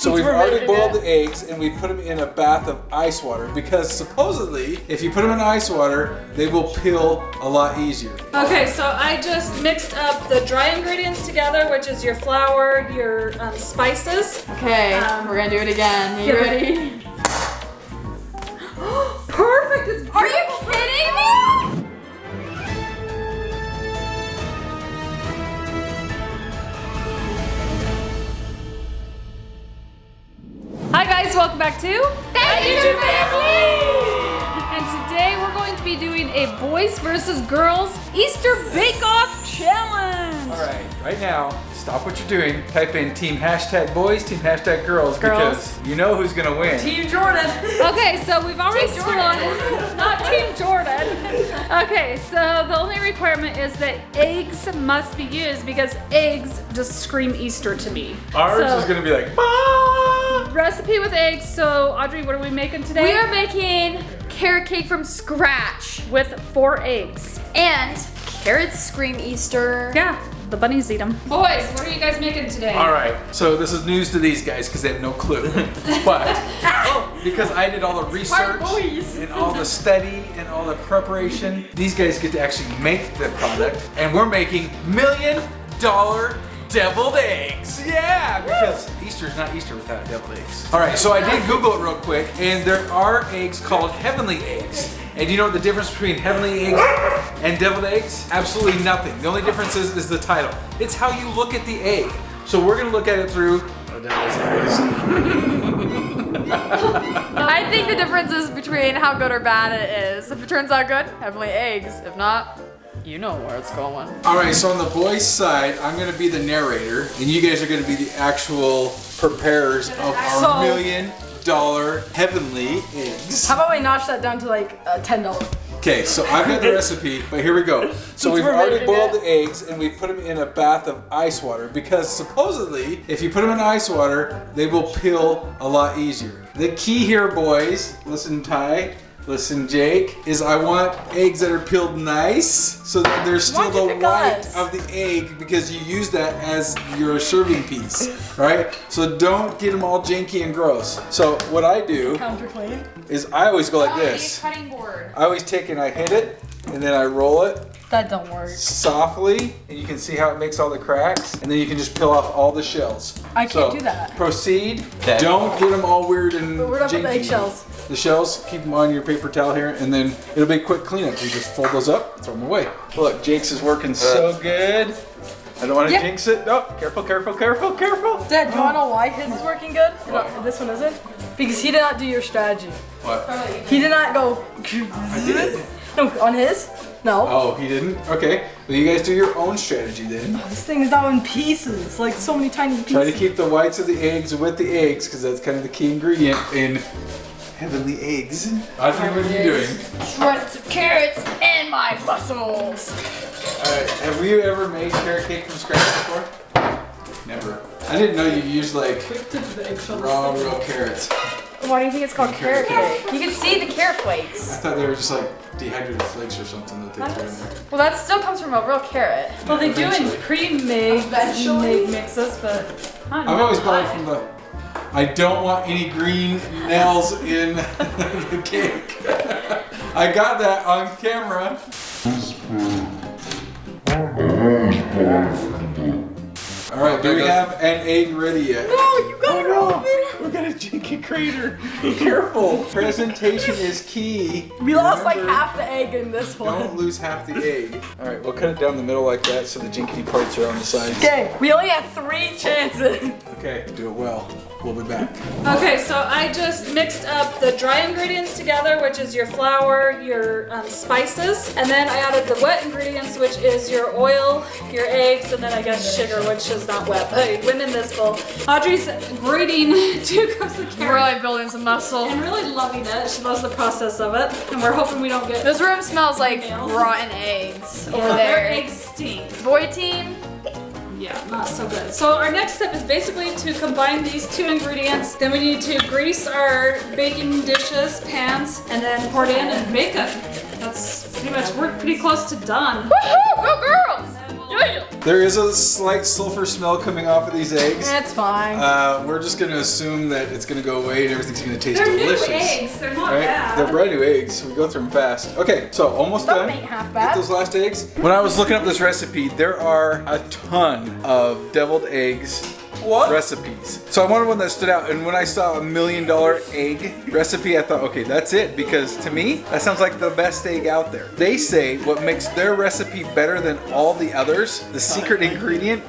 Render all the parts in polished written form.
So we've already boiled the eggs and we put them in a bath of ice water because supposedly if you put them in ice water, they will peel a lot easier. Okay, so I just mixed up the dry ingredients together, which is your flour, your spices. Okay, we're gonna do it again. You ready? Perfect! Are you kidding me? Hi guys, welcome back to YouTube Family! And today we're going to be doing a boys versus girls Easter bake-off challenge. All right now, stop what you're doing. Type in team #boys, team #girls because you know who's gonna win. Team Jordan. Okay, so we've already slaughtered, not Team Jordan. Okay, so the only requirement is that eggs must be used because eggs just scream Easter to me. Ours is gonna be like, bah! Recipe with eggs. So Audrey, what are we making today? We are making carrot cake from scratch with 4 eggs. and carrots scream Easter. Yeah, the bunnies eat them. Boys, what are you guys making today? All right, so this is news to these guys because they have no clue. But because I did all the research and all the study and all the preparation, these guys get to actually make the product, and we're making $1 million deviled eggs. Yeah, because Easter is not Easter without deviled eggs. All right, so I did Google it real quick, and there are eggs called heavenly eggs. And do you know what the difference between heavenly eggs and deviled eggs? Absolutely nothing. The only difference is the title. It's how you look at the egg. So we're gonna look at it through I think the difference is between how good or bad it is. If it turns out good, heavenly eggs. If not, you know where it's going. All right, so on the boys' side, I'm gonna be the narrator, and you guys are gonna be the actual preparers of our $1 million heavenly eggs. How about we notch that down to like $10? Okay, so I've got the recipe, but here we go. So we've already boiled the eggs and we put them in a bath of ice water because supposedly if you put them in ice water, they will peel a lot easier. The key here, boys, listen Ty, listen Jake, is I want eggs that are peeled nice so that there's still the white of the egg because you use that as your serving piece, right? So don't get them all janky and gross. So what I do is I always go like this. Cutting board. I always take and I hit it and then I roll it That don't work. softly, and you can see how it makes all the cracks, and then you can just peel off all the shells. I can't do that. Proceed. Don't get them all weird and But where'd I put the janky. eggshells? The shells, keep them on your paper towel here, and then it'll be a quick cleanup. You just fold those up, throw them away. Look, Jake's is working so good. I don't want to jinx it. No, careful, careful, careful, careful. Dad, do you want to know why his is working good? And this one isn't? Because he did not do your strategy. What? He did not go. I did. No, on his? No. Oh, he didn't? Okay. Well, you guys do your own strategy then. This thing is now in pieces, like so many tiny pieces. Try to keep the whites of the eggs with the eggs, because that's kind of the key ingredient in heavenly eggs. Audrey, what are you doing? Shredded some carrots and my muscles. Alright, have you ever made carrot cake from scratch before? Never. I didn't know you used like raw, real carrots. Why do you think it's called carrot cake? You can see the carrot flakes. I thought they were just like dehydrated flakes or something that they threw in there. Well, that still comes from a real carrot. Well, they do in Eventually. pre-made mixes, but I've always bought it from the... I don't want any green nails in the cake. I got that on camera. All right, do we have an egg ready yet? No, you gotta go. We got a jinky crater. Be careful. Presentation is key. We lost like Remember, half the egg in this one. Don't lose half the egg. All right, we'll cut it down the middle like that so the jinky parts are on the sides. Okay, we only have 3 chances. Okay, do it well. We'll be back. okay, so I just mixed up the dry ingredients together, which is your flour, your spices, and then I added the wet ingredients, which is your oil, your eggs, and then I guess sugar, which is not wet, but it went in this bowl. Audrey's grating 2 cups of carrots. Really building some muscle. And really loving it. She loves the process of it, and we're hoping we don't get This room smells like nails. rotten eggs over Their there. eggs stink. Boy team. Yeah, not so good. So our next step is basically to combine these 2 ingredients. Then we need to grease our baking dishes, pans, and then pour it in and bake it. That's pretty much, we're pretty close to done. Woohoo! Go girls! And then we'll You There is a slight sulfur smell coming off of these eggs. It's fine. We're just gonna assume that it's gonna go away and everything's gonna taste They're delicious. new eggs. They're not Right? bad. They're brand new eggs, so we go through them fast. Okay, so almost That done. ain't half Get bad. those last eggs. When I was looking up this recipe, there are a ton of deviled eggs recipes. So I wanted one that stood out, and when I saw $1 million egg recipe, I thought, okay, that's it, because to me, that sounds like the best egg out there. They say what makes their recipe better than all the others, the secret ingredient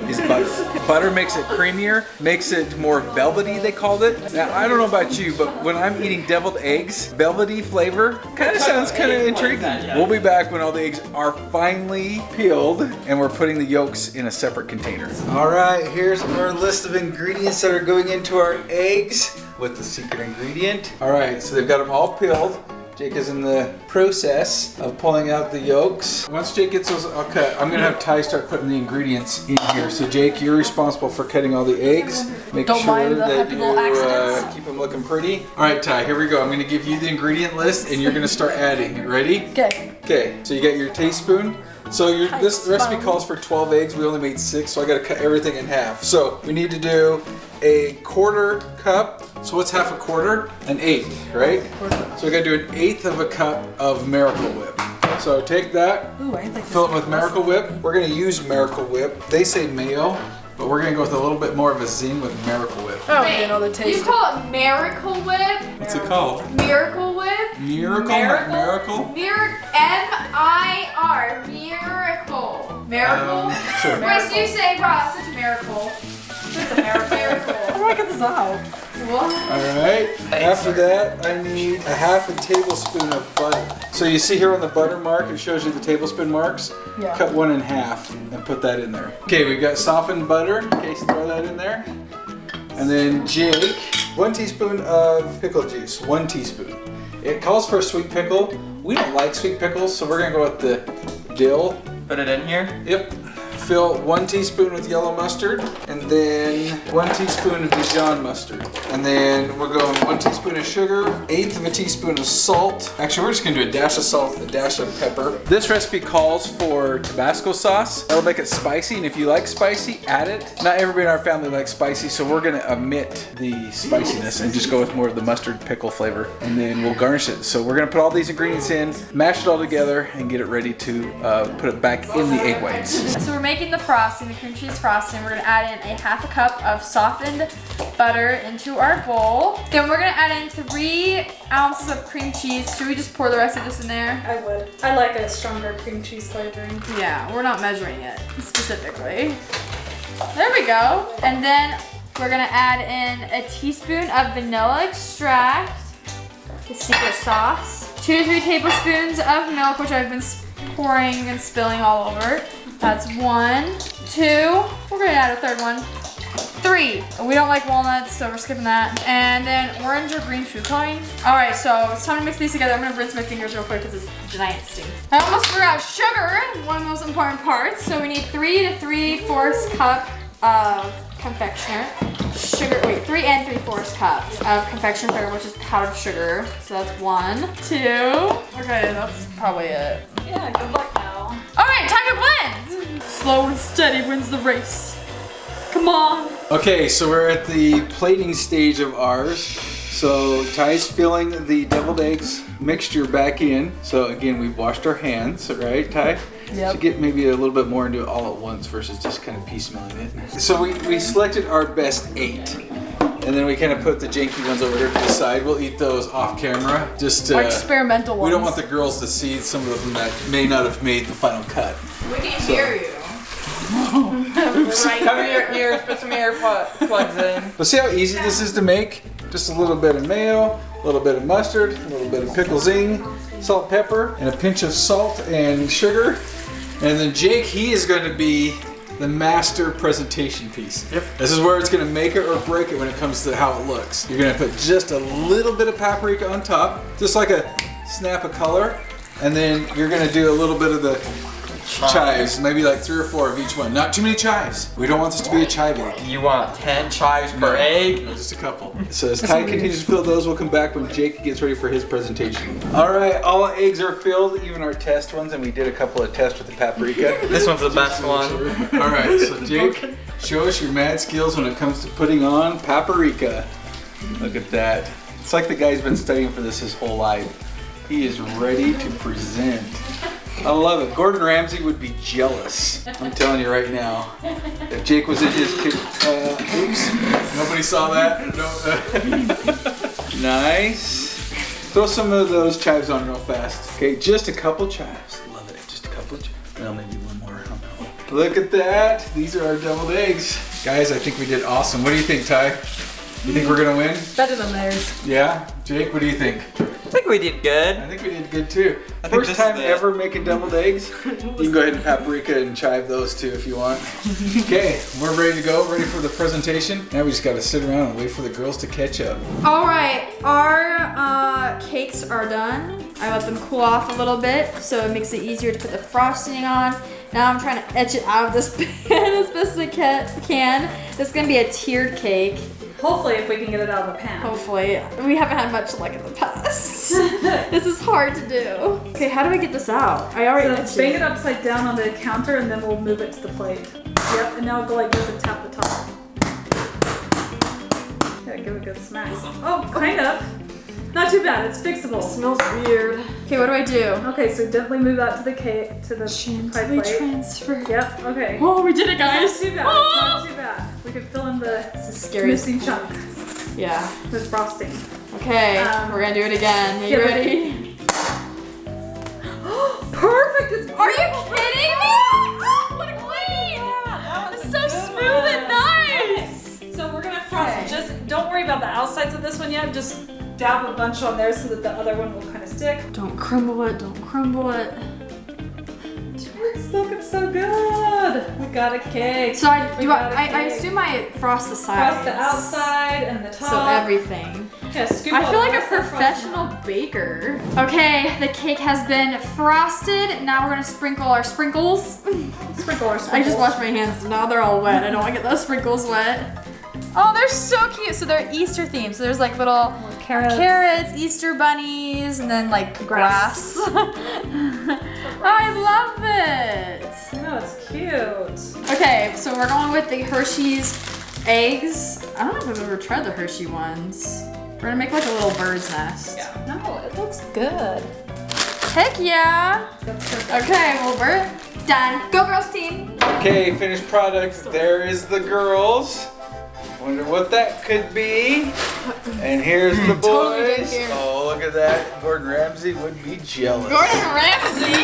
is butter. Butter makes it creamier, makes it more velvety, they called it. Now, I don't know about you, but when I'm eating deviled eggs, velvety flavor kind of sounds kind of intriguing. We'll be back when all the eggs are finally peeled and we're putting the yolks in a separate container. All right, here's our list of ingredients that are going into our eggs with the secret ingredient. All right, so they've got them all peeled. Jake is in the process of pulling out the yolks. Once Jake gets those all cut, I'm gonna have Ty start putting the ingredients in here. So Jake, you're responsible for cutting all the eggs. Make Don't sure mind the that happy little you accidents. keep them looking pretty. All right, Ty, here we go. I'm gonna give you the ingredient list and you're gonna start adding. Ready? Okay. Okay, so you got your teaspoon. So this recipe Teaspoon. calls for 12 eggs. We only made 6, so I gotta cut everything in half. So we need to do a 1/4 cup. So what's half a quarter? An 1/8, right? So we gotta do an 1/8 of a cup of Miracle Whip. So take that, Ooh, I think fill it with Miracle Whip. We're gonna use Miracle Whip. They say mayo, but we're gonna go with a little bit more of a zing with Miracle Whip. I don't even know the taste. You call it Miracle Whip? What's it called? Miracle Whip? Miracle, not Miracle? M-I-R. Miracle. Miracle? Sure. Wait, so you say, wow, it's such a miracle. It's a miracle. How do I get this out? What? All right, after that, I need a 1/2 tablespoon of butter. So you see here on the butter mark, it shows you the tablespoon marks. Yeah. Cut one in half and put that in there. Okay, we've got softened butter. Okay, so throw that in there. And then Jake, 1 teaspoon of pickle juice, 1 teaspoon. It calls for a sweet pickle. We don't like sweet pickles, so we're gonna go with the dill. Put it in here. Yep. Fill 1 teaspoon with yellow mustard, and then 1 teaspoon of Dijon mustard. And then we're going 1 teaspoon of sugar, 1/8 of a teaspoon of salt. Actually, we're just gonna do a dash of salt, a dash of pepper. This recipe calls for Tabasco sauce. That'll make it spicy, and if you like spicy, add it. Not everybody in our family likes spicy, so we're gonna omit the spiciness and just go with more of the mustard pickle flavor. And then we'll garnish it. So we're gonna put all these ingredients in, mash it all together, and get it ready to put it back in the egg whites. So we're making the frosting, the cream cheese frosting. We're gonna add in a 1/2 cup of softened butter into our bowl. Then we're gonna add in 3 ounces of cream cheese. Should we just pour the rest of this in there? I would. I like a stronger cream cheese flavoring. Yeah, we're not measuring it specifically. There we go. And then we're gonna add in a teaspoon of vanilla extract, the secret sauce, 2 to 3 tablespoons of milk, which I've been pouring and spilling all over. That's 1, 2. We're gonna add a 3rd one. 3. We don't like walnuts, so we're skipping that. And then orange or green food coloring. All right, so it's time to mix these together. I'm gonna rinse my fingers real quick because it's a giant stink. I almost forgot sugar, one of the most important parts. So we need 3 to 3/4 cup of confectioner. Sugar, wait, 3 and 3/4 cups of confectioner sugar, which is powdered sugar. So that's 1, 2. Okay, that's probably it. Yeah, good luck now. All right, time to blend. Slow and steady wins the race. Come on. Okay, so we're at the plating stage of ours. So Ty's filling the deviled eggs mixture back in. So again, we've washed our hands, right, Ty? Yep. So get maybe a little bit more and do it all at once versus just kind of piecemealing it. So we selected our best 8. And then we kind of put the janky ones over here to the side. We'll eat those off camera. Just Our experimental ones. we don't want the girls to see some of them that may not have made the final cut. We can hear you. Cover your ears, put some plugs in. But see how easy this is to make? Just a little bit of mayo, a little bit of mustard, a little bit of pickle zing, salt, pepper, and a pinch of salt and sugar. And then Jake, he is going to be the master presentation piece. Yep. This is where it's going to make it or break it when it comes to how it looks. You're going to put just a little bit of paprika on top, just like a snap of color. And then you're going to do a little bit of the chives. Maybe like 3 or 4 of each one. Not too many chives. We don't want this to be a chive egg. You want 10 chives per egg? No, just a couple. So as Ty continues to fill those, we'll come back when Jake gets ready for his presentation. All right, all eggs are filled, even our test ones, and we did a couple of tests with the paprika. This one's the best one. All right, so Jake, show us your mad skills when it comes to putting on paprika. Look at that. It's like the guy's been studying for this his whole life. He is ready to present. I love it. Gordon Ramsay would be jealous. I'm telling you right now. If Jake was in his kid, oops, nobody saw that. No. Nice. Throw some of those chives on real fast. Okay, just a couple chives. Love it. Just a couple chives. Well, maybe one more on that one. Look at that. These are our deviled eggs. Guys, I think we did awesome. What do you think, Ty? You think we're gonna win? Better than theirs. Yeah? Jake, what do you think? I think we did good. I think we did good too. I think First this time is ever making deviled eggs. You can go ahead and paprika and chive those too if you want. Okay, we're ready to go, ready for the presentation. Now we just gotta sit around and wait for the girls to catch up. All right, our cakes are done. I let them cool off a little bit, so it makes it easier to put the frosting on. Now I'm trying to etch it out of this pan as best as I can. This is gonna be a tiered cake. Hopefully, if we can get it out of the pan. Hopefully. We haven't had much luck in the past. This is hard to do. Okay, how do I get this out? I already etched So bang it upside down on the counter and then we'll move it to the plate. Yep, and now go like this and tap the top. Yeah, give it a good smack. Oh, kind of. Not too bad, it's fixable. Smells weird. Okay, what do I do? Okay, so definitely move that to the cake, to the pie plate. Transfer. Yep, okay. Oh, we did it, guys. Not too bad, not too bad. We could fill in the This is scary. missing chunk Yeah. with frosting. Okay, we're gonna do it again. Are you get ready? Perfect! It's Are you kidding me? Oh, what a queen! It's so smooth and nice. So we're gonna frost. Just don't worry about the outsides of this one yet. Just dab a bunch on there so that the other one will kind of stick. Don't crumble it. Don't crumble it. It's looking so good. We got a cake. So I cake. assume I frost the sides. Frost the outside and the top. So everything. Yeah, scoop I all feel the like a rest of the frosting professional baker. Okay, the cake has been frosted. Now we're gonna sprinkle our sprinkles. Sprinkle our I sprinkles. just washed my hands, so now they're all wet. I don't want to get those sprinkles wet. Oh, they're so cute. So they're Easter themed. So there's like little carrots, Easter bunnies, and then like grass. I love it. Oh, it's cute. Okay, so we're going with the Hershey's eggs. I don't know if I've ever tried the Hershey ones. We're gonna make like a little bird's nest. Yeah. No, it looks good. Heck yeah. That's perfect. Okay, well we're done. Go girls team. Okay, finished product. There is the girls. Wonder what that could be. And here's the Totally boys. good here. Oh, look at that. Gordon Ramsay would be jealous. Gordon Ramsay.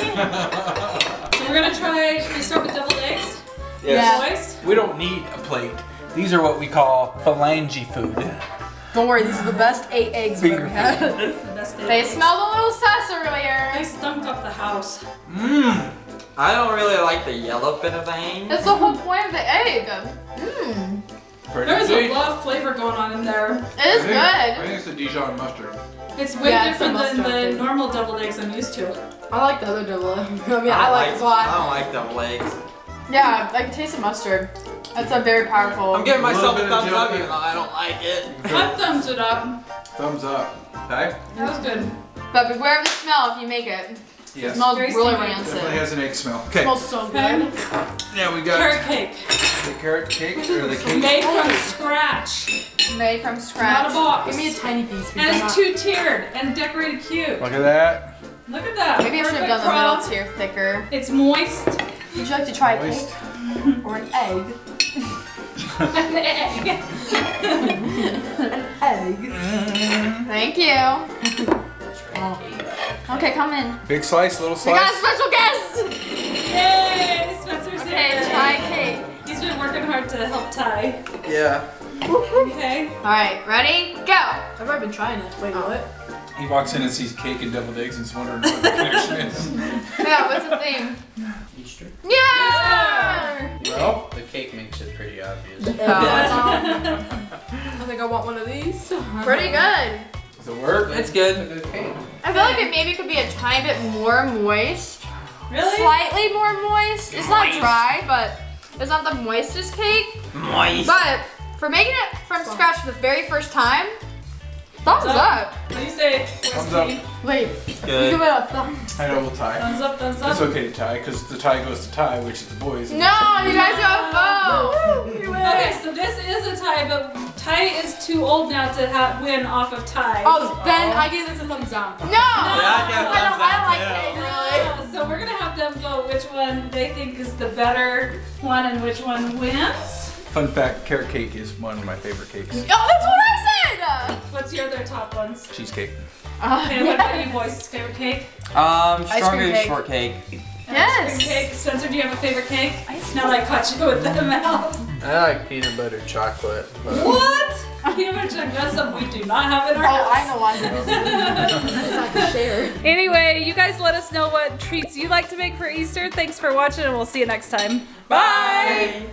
So we're gonna try. Should we start with deviled eggs? Yeah. Boys? We don't need a plate. These are what we call phalange food. Don't worry, these are the best 8 eggs we've ever had. The best They smelled a little sus They earlier. stunk up the house. Mmm. I don't really like the yellow bit of thing. That's the whole point of the egg. Mmm. There's a lot of flavor going on in there. It is good. think it's the Dijon mustard. It's way Yeah, it's different the than mustard the thing. normal deviled eggs I'm used to. I like the other double egg. I mean, I like it a I lot. don't like double eggs. Yeah, I can taste the mustard. That's a very powerful. I'm giving myself a little bit of thumbs up jelly. even though I don't like it. I thumbs it up. Thumbs up. Ty? That was good. But beware of the smell if you make it. It Yes. smells Very really stinky. rancid. Definitely has an egg smell. It Okay. smells so Okay. good. Now we got Carrot cake. the carrot cake or the cake. Made from scratch. Made from scratch. Not a box. Give me a tiny piece. because And I'm it's not- two-tiered and decorated cute. Look at that. Look at that. Maybe I should have Perfect done the middle crumb. tier thicker. It's moist. Would you like to try a Moist. cake? Or an egg? An egg. Egg. Thank you. Okay, come in. Big slice, little We got a slice. special guest! Yay! Spencer's Okay, here. try cake. He's been working hard to help Ty. Yeah. Okay. Alright, ready? Go! I've already been trying it. Wait, what? He walks in and sees cake and deviled eggs and is wondering what the connection is. Yeah, what's the theme? Easter. Yeah! Well, The cake makes it pretty obvious. I think I want one of these. Pretty good. does it work? It's good. I feel like it maybe could be a tiny bit more moist. Really? Slightly more moist. It's not dry, but it's not the moistest cake. Moist. But for making it from scratch for the very first time, thumbs up. What do you say? Thumbs up. Wait, Good. you give it a thumb. I know we'll tie. Thumbs up, thumbs up. It's okay to tie because the tie goes to tie, which is the boys. No, you guys got both. Okay, so this is a tie, but Ty is too old now to win off of ties. Oh, then I give this a thumbs down. No. I give I thumbs don't up, like too. cake really. So we're gonna have them vote which one they think is the better one and which one wins. Fun fact, carrot cake is one of my favorite cakes. Oh, that's what I said. What's your other top ones? Cheesecake. Okay, what about you boys? Favorite cake? Strawberry cake. shortcake. Yes. Ice cream cake. Spencer, do you have a favorite cake? Now I caught you with the mouth. I like peanut butter chocolate. But What? Peanut butter chocolate, that's something we do not have in our house. Oh, I know why. Share. Anyway, you guys let us know what treats you like to make for Easter. Thanks for watching and we'll see you next time. Bye.